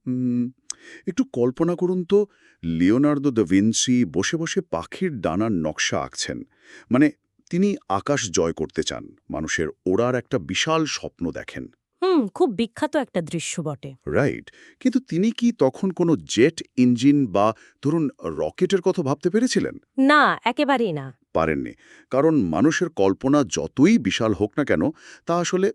উম, একটু কল্পনা করুন তো, লিওনার্দো দ্য ভিঞ্চি বসে বসে পাখির ডানার নকশা আঁকছেন। মানে তিনি আকাশ জয় করতে চান, মানুষের ওড়ার একটা বিশাল স্বপ্ন দেখেন। খুব বিখ্যাত একটা দৃশ্য বটে। রাইট। কিন্তু তিনি কি তখন কোনো জেট ইঞ্জিন বা ধরুন রকেটের কথা ভাবতে পেরেছিলেন? না, একেবারেই না। পারেননি। কারণ মানুষের কল্পনা যতই বিশাল হোক না কেন, তা আসলে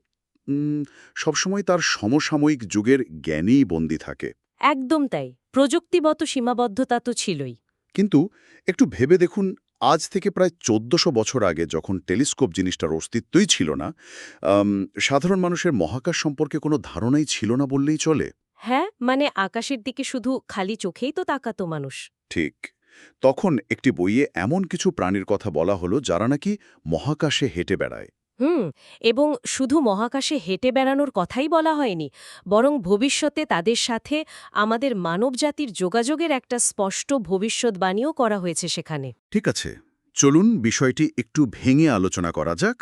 উম, সবসময় তার সমসাময়িক যুগের জ্ঞানেই বন্দী থাকে। একদম তাই। প্রযুক্তিগত সীমাবদ্ধতা তো ছিলই। কিন্তু একটু ভেবে দেখুন, আজ থেকে প্রায় ১৪০০ বছর আগে যখন টেলিস্কোপ জিনিসটার অস্তিত্বই ছিল না, আম, সাধারণ মানুষের মহাকাশ সম্পর্কে কোনো ধারণাই ছিল না বললেই চলে। হ্যাঁ, মানে আকাশের দিকে শুধু খালি চোখেই তো তাকাতো মানুষ। ঠিক। তখন একটি বইয়ে এমন কিছু প্রাণীর কথা বলা হলো যারা নাকি মহাকাশে হেঁটে বেড়ায়। হুম, এবং শুধু মহাকাশে হেঁটে বেড়ানোর কথাই বলা হয়নি, বরং ভবিষ্যতে তাদের সাথে আমাদের মানবজাতির যোগাযোগের একটা স্পষ্ট ভবিষ্যৎবাণীও করা হয়েছে সেখানে। ঠিক আছে, চলুন বিষয়টি একটু ভেঙে আলোচনা করা যাক।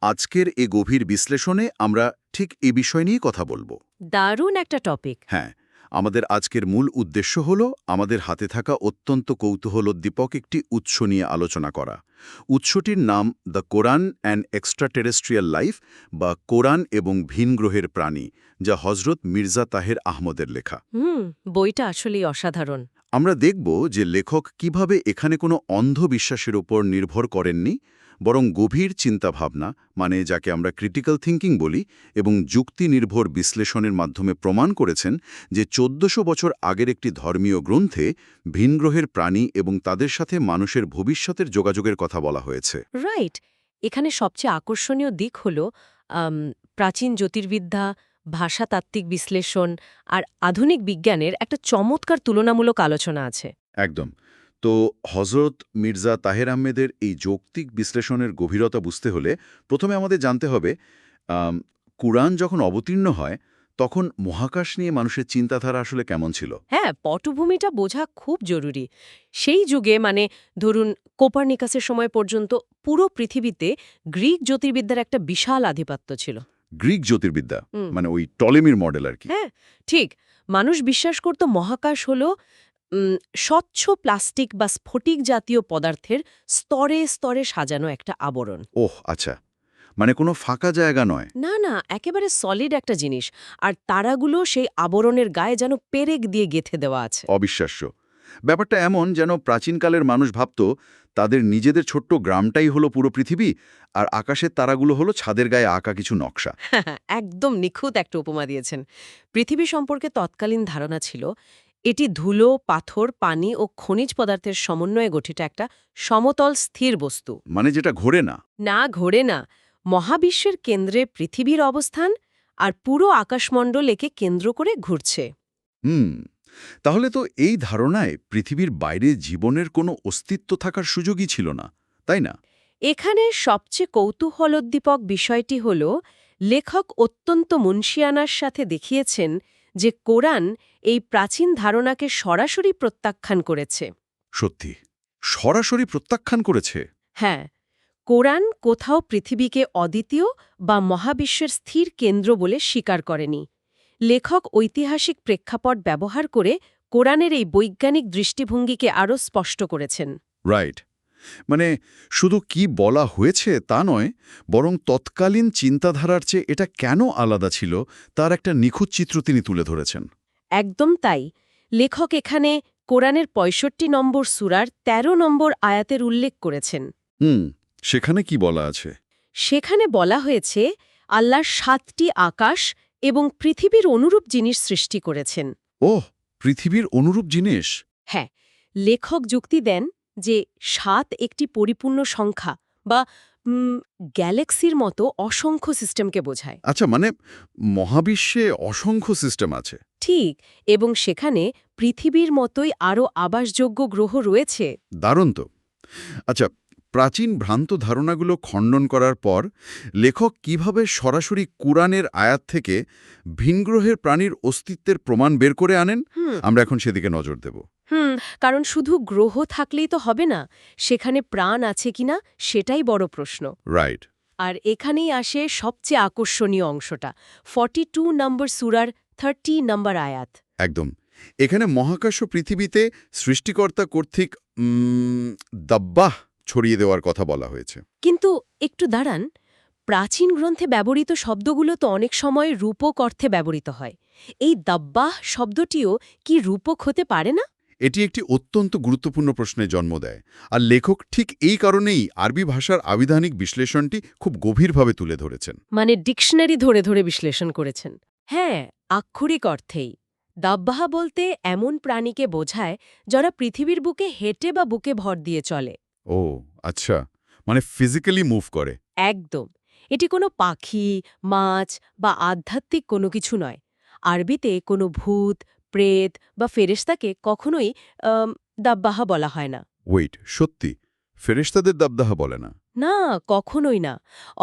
আজকের এ গভীর বিশ্লেষণে আমরা ঠিক এ বিষয় নিয়ে কথা বলবো। দারুণ একটা টপিক। হ্যাঁ, আমাদের আজকের মূল উদ্দেশ্য হল আমাদের হাতে থাকা অত্যন্ত কৌতূহলোদ্দীপক একটি উৎস নিয়ে আলোচনা করা। উৎসটির নাম the Quran and extraterrestrial life, বা কোরআন এবং ভিন গ্রহের প্রাণী, যা হজরত মির্জা তাহের আহমদের লেখা। বইটা আসলেই অসাধারণ। আমরা দেখব যে লেখক কিভাবে এখানে কোনো অন্ধবিশ্বাসের উপর নির্ভর করেননি, বরং গভীর চিন্তাভাবনা, মানে যাকে আমরা ক্রিটিক্যাল থিঙ্কিং বলি, এবং যুক্তি নির্ভর বিশ্লেষণের মাধ্যমে প্রমাণ করেছেন যে ১৪০০ বছর আগের একটি ধর্মীয় গ্রন্থে ভিনগ্রহের প্রাণী এবং তাদের সাথে মানুষের ভবিষ্যতের যোগাযোগের কথা বলা হয়েছে। রাইট। এখানে সবচেয়ে আকর্ষণীয় দিক হল আম, প্রাচীন জ্যোতির্বিদ্যা, ভাষাতাত্ত্বিক বিশ্লেষণ আর আধুনিক বিজ্ঞানের একটা চমৎকার তুলনামূলক আলোচনা আছে। একদম। তো হজরত মির্জা তাহের আহমেদের এই যৌক্তিক বিশ্লেষণের গভীরতা বুঝতে হলে প্রথমে আমাদের জানতে হবে, আম, কুরআন যখন অবতীর্ণ হয় তখন মহাকাশ নিয়ে মানুষের চিন্তাধারা আসলে কেমন ছিল। হ্যাঁ, পটভূমিটা বোঝা খুব জরুরি। সেই যুগে মানে ধরুন কোপার্নিকাসের সময় পর্যন্ত পুরো পৃথিবীতে গ্রিক জ্যোতির্বিদ্যার একটা বিশাল আধিপত্য ছিল। গ্রিক জ্যোতির্বিদ্যা, হুম, মানে ওই টলেমির মডেল আর কি। হ্যাঁ, ঠিক। মানুষ বিশ্বাস করত মহাকাশ হল উম, স্বচ্ছ প্লাস্টিক বা স্ফটিক জাতীয় পদার্থের স্তরে স্তরে সাজানো একটা আবরণ। ওহ আচ্ছা, মানে কোনো ফাঁকা জায়গা নয়। না, না, একেবারে সলিড একটা জিনিস। আর তারাগুলো সেই আবরণের গায়ে যেন পেরেক দিয়ে গেঁথে দেওয়া আছে। অবিশ্বাস্য। ব্যাপারটা এমন যেন প্রাচীনকালের মানুষ ভাবত তাদের নিজেদের ছোট্ট গ্রামটাই হলো পুরো পৃথিবী, আর আকাশের তারাগুলো হলো ছাদের গায়ে আঁকা কিছু নকশা। একদম নিখুঁত একটা উপমা দিয়েছেন। পৃথিবী সম্পর্কে তৎকালীন ধারণা ছিল এটি ধুলো, পাথর, পানি ও খনিজ পদার্থের সমন্বয়ে গঠিত একটা সমতল স্থির বস্তু। মানে যেটা ঘোরে না। না, ঘোরে না। মহাবিশ্বের কেন্দ্রে পৃথিবীর অবস্থান, আর পুরো আকাশমণ্ডল একে কেন্দ্র করে ঘুরছে। হুম, তাহলে তো এই ধারণায় পৃথিবীর বাইরে জীবনের কোনো অস্তিত্ব থাকার সুযোগই ছিল না, তাই না? এখানে সবচেয়ে কৌতূহলোদ্দীপক বিষয়টি হল লেখক অত্যন্ত মুনশিয়ানার সাথে দেখিয়েছেন যে কোরআন এই প্রাচীন ধারণাকে সরাসরি প্রত্যাখ্যান করেছে। সত্যি, সরাসরি প্রত্যাখ্যান করেছে। হ্যাঁ, কোরআন কোথাও পৃথিবীকে অদ্বিতীয় বা মহাবিশ্বের স্থির কেন্দ্র বলে স্বীকার করেনি। লেখক ঐতিহাসিক প্রেক্ষাপট ব্যবহার করে কোরআনের এই বৈজ্ঞানিক দৃষ্টিভঙ্গিকে আরও স্পষ্ট করেছেন। রাইট। মানে শুধু কি বলা হয়েছে তা নয়, বরং তৎকালীন চিন্তাধারার চেয়ে এটা কেন আলাদা ছিল তার একটা নিখুঁত চিত্র তিনি তুলে ধরেছেন। একদম তাই। লেখক এখানে কোরআনের ৬৫ নম্বর সূরার ১৩ নম্বর আয়াতের উল্লেখ করেছেন। হুম, সেখানে কি বলা আছে? সেখানে বলা হয়েছে আল্লাহ ৭টি আকাশ এবং পৃথিবীর অনুরূপ জিনিস সৃষ্টি করেছেন। ওহ, পৃথিবীর অনুরূপ জিনিস। হ্যাঁ, লেখক যুক্তি দেন যে ৭ একটি পরিপূর্ণ সংখ্যা বা গ্যালাক্সির মতো অসংখ্য সিস্টেমকে বোঝায়। আচ্ছা, মানে মহাবিশ্বে অসংখ্য সিস্টেম আছে। ঠিক, এবং সেখানে পৃথিবীর মতোই আরও আবাসযোগ্য গ্রহ রয়েছে। দারুণ তো। আচ্ছা, প্রাচীন ভ্রান্ত ধারণাগুলো খণ্ডন করার পর লেখক কিভাবে সরাসরি কুরআনের আয়াত থেকে ভিনগ্রহের প্রাণীর অস্তিত্বের প্রমাণ বের করে আনেন, হুম আমরা এখন সেদিকে নজর দেব। হুম কারণ শুধু গ্রহ থাকলেই তো হবে না, সেখানে প্রাণ আছে কিনা সেটাই বড় প্রশ্ন। রাইট। আর এখানেই আসে সবচেয়ে আকর্ষণীয় অংশটা, 42 নম্বর সূরার 30 নম্বর আয়াত। একদম। এখানে মহাকাশ ও পৃথিবীতে সৃষ্টিকর্তা কর্তৃক দাব্বাহ ছড়িয়ে দেওয়ার কথা বলা হয়েছে। কিন্তু একটু দাঁড়ান, প্রাচীন গ্রন্থে ব্যবহৃত শব্দগুলো তো অনেক সময় রূপক অর্থে ব্যবহৃত হয়। এই দাব্বাহ শব্দটিও কি রূপক হতে পারে না? এটি একটি অত্যন্ত গুরুত্বপূর্ণ প্রশ্নের জন্ম দেয়, আর লেখক ঠিক এই কারণেই আরবি ভাষার আবিধানিক বিশ্লেষণটি খুব গভীরভাবে তুলে ধরেছেন। মানে ডিকশনারি ধরে ধরে বিশ্লেষণ করেছেন। হ্যাঁ, আক্ষরিক অর্থেই। দাব্বাহ বলতে এমন প্রাণীকে বোঝায় যারা পৃথিবীর বুকে হেঁটে বা বুকে ভর দিয়ে চলে। ও আচ্ছা, মানে ফিজিক্যালি মুভ করে। একদম। এটি কোনো পাখি, মাছ বা আধ্যাত্মিক কোনো কিছু নয়। আরবিতে কোনো ভূত, প্রেত বা ফেরেশতাকে কখনোই দাব্বাহ বলা হয় না। ওয়েট, সত্যি ফেরেশতাদের দাবদাহ বলে না? না, কখনোই না।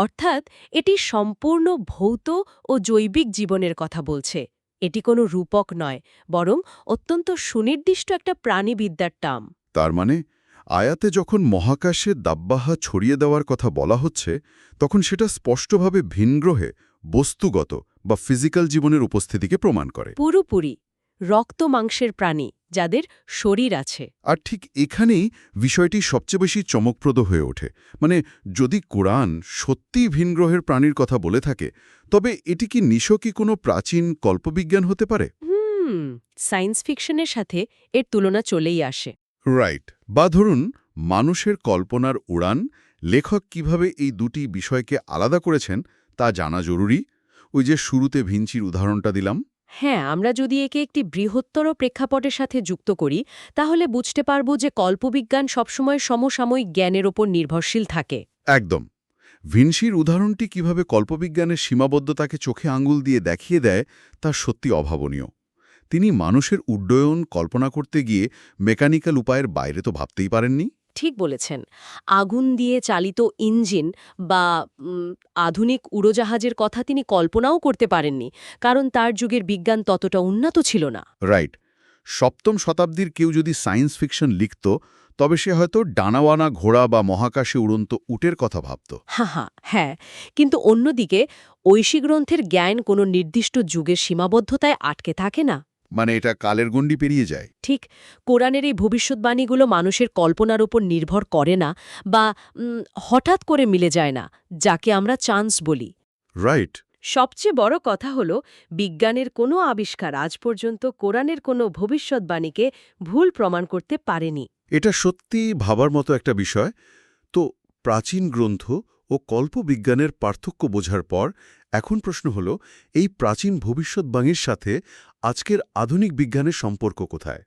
অর্থাৎ এটি সম্পূর্ণ ভৌত ও জৈবিক জীবনের কথা বলছে। এটি কোনো রূপক নয়, বরং অত্যন্ত সুনির্দিষ্ট একটা প্রাণীবিদ্যার টার্ম। তার মানে আয়াতে যখন মহাকাশে দাব্বাহা ছড়িয়ে দেওয়ার কথা বলা হচ্ছে, তখন সেটা স্পষ্টভাবে ভিনগ্রহে বস্তুগত বা ফিজিক্যাল জীবনের উপস্থিতিকে প্রমাণ করে। পুরোপুরি রক্ত মাংসের প্রাণী, যাদের শরীর আছে। আর ঠিক এখানেই বিষয়টি সবচেয়ে বেশি চমকপ্রদ হয়ে ওঠে। মানে যদি কোরআন সত্যিই ভিনগ্রহের প্রাণীর কথা বলে থাকে, তবে এটি কি নিছকই কোনো প্রাচীন কল্পবিজ্ঞান হতে পারে? সায়েন্স ফিকশনের সাথে এর তুলনা চলেই আসে। রাইট। বা ধরুন মানুষের কল্পনার উড়ান, লেখক কিভাবে এই দুটি বিষয়কে আলাদা করেছেন তা জানা জরুরি। ওই যে শুরুতে ভিঞ্চির উদাহরণটা দিলাম। হ্যাঁ, আমরা যদি একে একটি বৃহত্তর প্রেক্ষাপটের সাথে যুক্ত করি, তাহলে বুঝতে পারব যে কল্পবিজ্ঞান সবসময় সমসাময়িক জ্ঞানের ওপর নির্ভরশীল থাকে। একদম। ভিনসির উদাহরণটি কিভাবে কল্পবিজ্ঞানের সীমাবদ্ধতাকে চোখে আঙুল দিয়ে দেখিয়ে দেয় তা সত্যি অভাবনীয়। তিনি মানুষের উড্ডয়ন কল্পনা করতে গিয়ে মেকানিক্যাল উপায়ের বাইরে তো ভাবতেই পারেননি। ঠিক বলেছেন। আগুন দিয়ে চালিত ইঞ্জিন বা আধুনিক উড়োজাহাজের কথা তিনি কল্পনাও করতে পারেননি, কারণ তার যুগের বিজ্ঞান ততটা উন্নত ছিল না। রাইট। সপ্তম শতাব্দীর কেউ যদি সায়েন্স ফিকশন লিখত, তবে সে হয়তো ডানাওয়ানা ঘোড়া বা মহাকাশে উড়ন্ত উটের কথা ভাবত। হ্যাঁ, কিন্তু অন্যদিকে ঐশী গ্রন্থের জ্ঞান কোনো নির্দিষ্ট যুগের সীমাবদ্ধতায় আটকে থাকে না। মানে এটা কালের গণ্ডি পেরিয়ে যায়। ঠিক, কোরআনের এই ভবিষ্যৎবাণীগুলো মানুষের কল্পনার উপর নির্ভর করে না বা হঠাৎ করে মিলে যায় না, যাকে আমরা চান্স বলি। রাইট। সবচেয়ে বড় কথা হল, বিজ্ঞানের কোনো আবিষ্কার আজ পর্যন্ত কোরআনের কোনো ভবিষ্যৎবাণীকে ভুল প্রমাণ করতে পারেনি। এটা সত্যি ভাবার মতো একটা বিষয়। তো প্রাচীন গ্রন্থ ও কল্পবিজ্ঞানের পার্থক্য বোঝার পর এখন প্রশ্ন হল, এই প্রাচীন ভবিষ্যৎবাণীর সাথে আজকের আধুনিক বিজ্ঞানের সম্পর্ক কোথায়?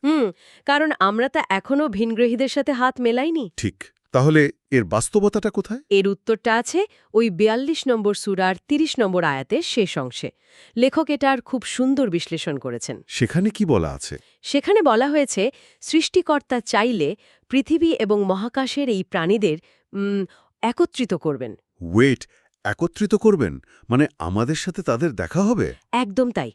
কারণ আমরা তা এখনও ভিনগ্রহীদের সাথে হাত মেলাইনি। ঠিক। তাহলে এর বাস্তবতাটা কোথায়? এর উত্তরটা আছে ওই ৪২ নম্বর সূরার ৩০ নম্বর আয়াতের শেষ অংশে। লেখক এটার খুব সুন্দর বিশ্লেষণ করেছেন। সেখানে কি বলা আছে? সেখানে বলা হয়েছে, সৃষ্টিকর্তা চাইলে পৃথিবী এবং মহাকাশের এই প্রাণীদের একত্রিত করবেন। ওয়েট, একত্রিত করবেন? মানে আমাদের সাথে তাদের দেখা হবে? একদম তাই।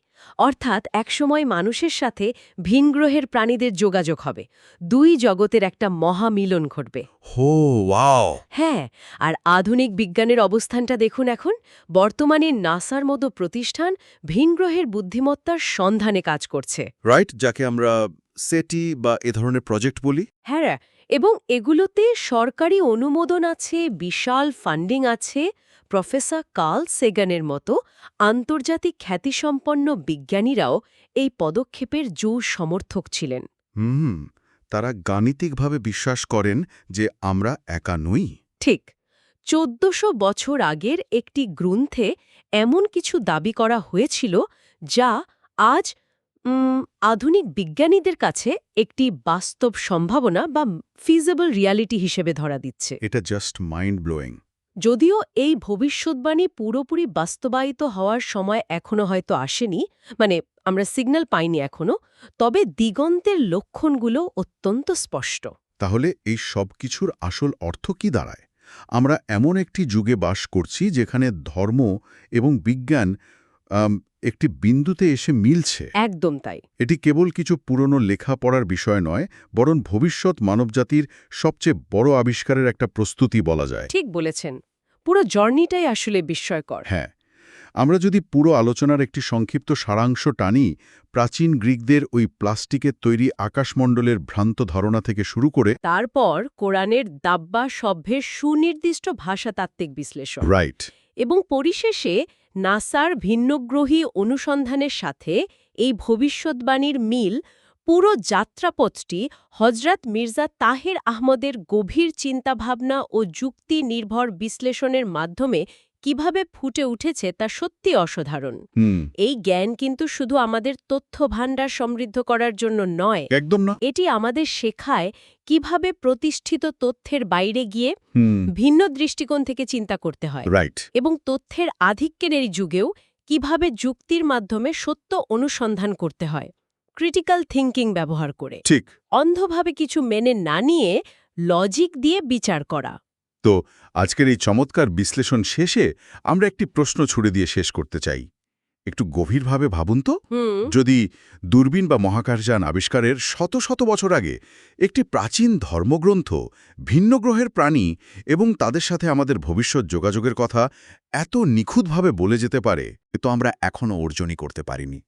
অর্থাৎ একসময় মানুষের সাথে ভিনগ্রহের প্রাণীদের যোগাযোগ হবে। দুই জগতের একটা মহামিলন ঘটবে। হো, ওয়াও! হ্যাঁ, আর আধুনিক বিজ্ঞানের অবস্থানটা দেখুন এখন। বর্তমানে নাসার মতো প্রতিষ্ঠান ভিনগ্রহের বুদ্ধিমত্তার সন্ধানে কাজ করছে। রাইট, যাকে আমরা সেটি বা এ ধরনের প্রজেক্ট বলি। হ্যাঁ, এবং এগুলোতে সরকারি অনুমোদন আছে, বিশাল ফান্ডিং আছে। প্রফেসর কার্ল সেগানের মতো আন্তর্জাতিক খ্যাতিসম্পন্ন বিজ্ঞানীরাও এই পদক্ষেপের জোর সমর্থক ছিলেন। তারা গাণিতিকভাবে বিশ্বাস করেন যে আমরা একা নই। ঠিক। ১৪০০ বছর আগের একটি গ্রন্থে এমন কিছু দাবি করা হয়েছিল যা আজ আধুনিক বিজ্ঞানীদের কাছে একটি বাস্তব সম্ভাবনা বা ফিজিবল রিয়ালিটি হিসেবে ধরা দিচ্ছে। এটা জাস্ট মাইন্ড ব্লোয়িং। যদিও এই ভবিষ্যৎবাণী পুরোপুরি বাস্তবায়িত হওয়ার সময় এখনো হয়তো আসেনি, মানে আমরা সিগন্যাল পাইনি এখনো, তবে দিগন্তের লক্ষণগুলো অত্যন্ত স্পষ্ট। তাহলে এই সব কিছুর আসল অর্থ কি দাঁড়ায়? আমরা এমন একটি যুগে বাস করছি যেখানে ধর্ম এবং বিজ্ঞান একটি বিন্দুতে এসে মিলছে। একদম তাই। এটি কেবল কিছু পুরনো লেখাপড়ার বিষয় নয়, বরং ভবিষ্যৎ মানবজাতির সবচেয়ে বড় আবিষ্কারের একটা প্রস্তুতি বলা যায়। ঠিক বলেছেন। পুরো জার্নিটাই আসলে বিস্ময়কর। হ্যাঁ। আমরা যদি পুরো আলোচনার একটি সংক্ষিপ্ত সারাংশ টানি, প্রাচীন গ্রিকদের ওই প্লাস্টিকের তৈরি আকাশমণ্ডলের ভ্রান্ত ধারণা থেকে শুরু করে তারপর কোরআনের দাব্বা সভ্যের সুনির্দিষ্ট ভাষাতাত্ত্বিক বিশ্লেষণ রাইট এবং পরিশেষে নাসার ভিন্নগ্রহী অনুসন্ধানের সাথে এই ভবিষ্যদ্বাণীর মিল, পুরো যাত্রাপথটি হজরত মির্জা তাহের আহমদের গভীর চিন্তাভাবনা ও যুক্তি নির্ভর বিশ্লেষণের মাধ্যমে কিভাবে ফুটে উঠেছে তা সত্যি অসাধারণ। এই জ্ঞান কিন্তু শুধু আমাদের তথ্য ভাণ্ডার সমৃদ্ধ করার জন্য নয়, একদম না। এটি আমাদের শেখায় কিভাবে প্রতিষ্ঠিত তথ্যের বাইরে গিয়ে ভিন্ন দৃষ্টিকোণ থেকে চিন্তা করতে হয় রাইট এবং তথ্যের আধিক্যের এই যুগেও কিভাবে যুক্তির মাধ্যমে সত্য অনুসন্ধান করতে হয়, ক্রিটিক্যাল থিঙ্কিং ব্যবহার করে, ঠিক। অন্ধভাবে কিছু মেনে না নিয়ে লজিক দিয়ে বিচার করা। তো আজকের এই চমৎকার বিশ্লেষণ শেষে আমরা একটি প্রশ্ন ছুড়ে দিয়ে শেষ করতে চাই। একটু গভীরভাবে ভাবুন তো, যদি দূরবীন বা মহাকাশযান আবিষ্কারের শত শত বছর আগে একটি প্রাচীন ধর্মগ্রন্থ ভিন্ন গ্রহের প্রাণী এবং তাদের সাথে আমাদের ভবিষ্যৎ যোগাযোগের কথা এত নিখুঁতভাবে বলে যেতে পারে, তো আমরা এখনও অর্জনই করতে পারিনি।